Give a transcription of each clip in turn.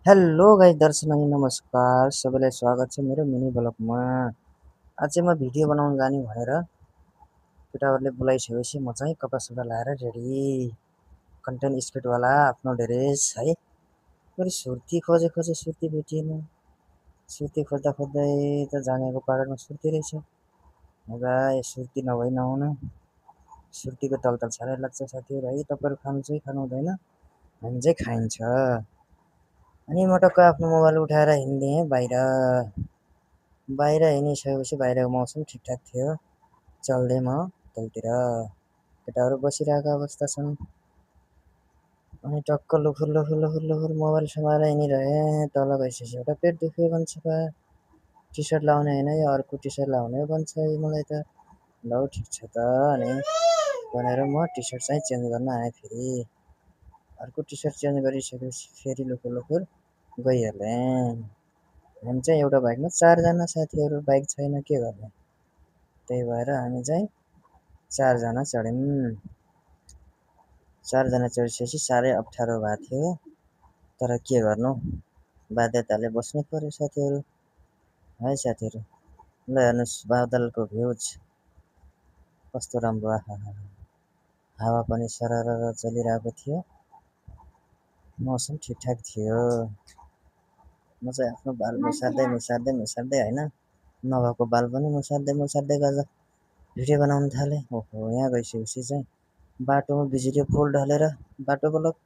Hello guys दर्शक अनि नमस्कार सबैलाई स्वागत छ मेरो मिनी ब्लगमा। आज चाहिँ म भिडियो बनाउन जाने भनेर केटाहरूले बोलाइसकेपछि म चाहिँ कपडा सपडा लाएर रेडी कन्टेन्ट स्क्रिप्टवाला आफ्नो ड्रेस है। फेरि सुर्ती खोजे सुर्ती भेटिएन। सुर्ती खोज्दा खोज्दै त जाँगेको पागलमा सुर्ती रहेछ। मजा यो सुर्ती नभई नहुने। सुर्तीको तलतल साह्रै लाग्छ साथीहरू है। तपाईँहरू खानु चाहिँ खानु हुँदैन, हामी चाहिँ खाइन्छ। अनि म टक्क आफ्नो मोबाइल उठाएर हिँडिदिएँ बाहिर। बाहिर हिँडिसकेपछि बाहिरको मौसम ठिकठाक थियो। चल्दै म तलतिर केटाहरू बसिरहेको अवस्था छन्। अनि टक्क लुखुर लुखुर लुखुर लुखुर मोबाइल समाएर हिँडिरहेँ। तल गइसकेपछि एउटा पेट दुख्यो भन्छ बा। टी सर्ट लाउने होइन यो अर्को टी सर्ट लाउने भन्छ मलाई त। ल ठिक छ त अनि भनेर म टी सर्ट चाहिँ चेन्ज गर्न आएँ। फेरि अर्को टी सर्ट चेन्ज गरिसकेपछि फेरि लुखुर लुखुर गइहालेँ। हामी चाहिँ एउटा बाइकमा 4 जना साथीहरू, बाइक छैन के गर्ने। त्यही भएर हामी चाहिँ 4 जना चढ्यौँ। 4 जना चढिसकेपछि साह्रै अप्ठ्यारो भएको थियो, तर के गर्नु बाध्यताले बस्नै पर्यो साथीहरू है। साथीहरू ल हेर्नुहोस् बादलको भ्युज कस्तो राम्रो। आहा, हावा पनि सरर चलिरहेको थियो, मौसम ठिकठाक थियो। म चाहिँ आफ्नो बाल मुसार्दै होइन, नभएको बाल पनि मुसार्दै गर्दा भिडियो बनाउन थालेँ। ओहो, यहाँ गइसकेपछि चाहिँ बाटोमा बिजुली पोल ढलेर बाटो ब्लक।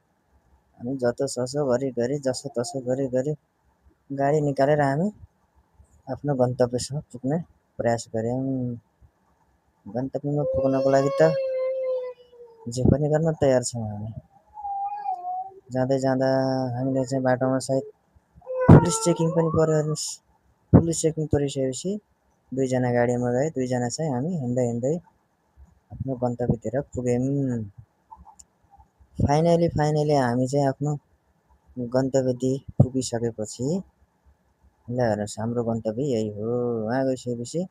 हामी जसोतसो गरी गाडी निकालेर हामी आफ्नो गन्तव्यसम्म पुग्ने प्रयास गऱ्यौँ। गन्तव्यमा पुग्नको लागि त जे पनि गर्न तयार छौँ हामी। जाँदा हामीले चाहिँ बाटोमा सायद पुलिस चेकिङ पनि पर्यो। हेर्नुहोस्, पुलिस चेकिङ परिसकेपछि 2 जना गाडीमा गए, 2 जना चाहिँ हामी हिँड्दै आफ्नो गन्तव्यतिर पुग्यौँ। फाइनली हामी चाहिँ आफ्नो गन्तव्यदेखि पुगिसकेपछि ल हेर्नुहोस् हाम्रो गन्तव्य यही हो। वहाँ गइसकेपछि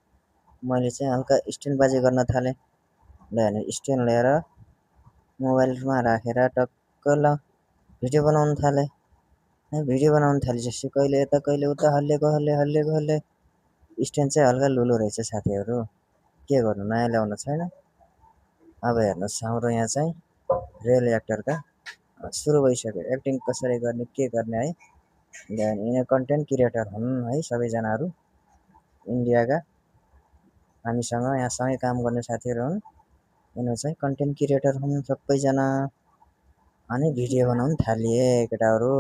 मैले चाहिँ हल्का स्ट्यान्डबाजी गर्न थालेँ। ल हेर्नुहोस् स्ट्यान्ड लिएर मोबाइलमा राखेर टक्क ल भिडियो बनाउन थालेँ। भिडियो बनाउन थालिसकेपछि कहिले यता कहिले उता हल्लेको स्ट्यान्ड चाहिँ हल्का लुलो रहेछ साथीहरू। के गर्नु, नयाँ ल्याउनु छैन। अब हेर्नुहोस् हाम्रो यहाँ चाहिँ रियल एक्टरका सुरु भइसक्यो। एक्टिङ कसरी गर्ने के गर्ने है। यिनी कन्टेन्ट क्रिएटर हुन् है सबैजनाहरू इन्डियाका। हामीसँग यहाँ सँगै काम गर्ने साथीहरू हुन्, यिनीहरू चाहिँ कन्टेन्ट क्रिएटर हुन् सबैजना। अनि भिडियो बनाउन थालिए केटाहरू।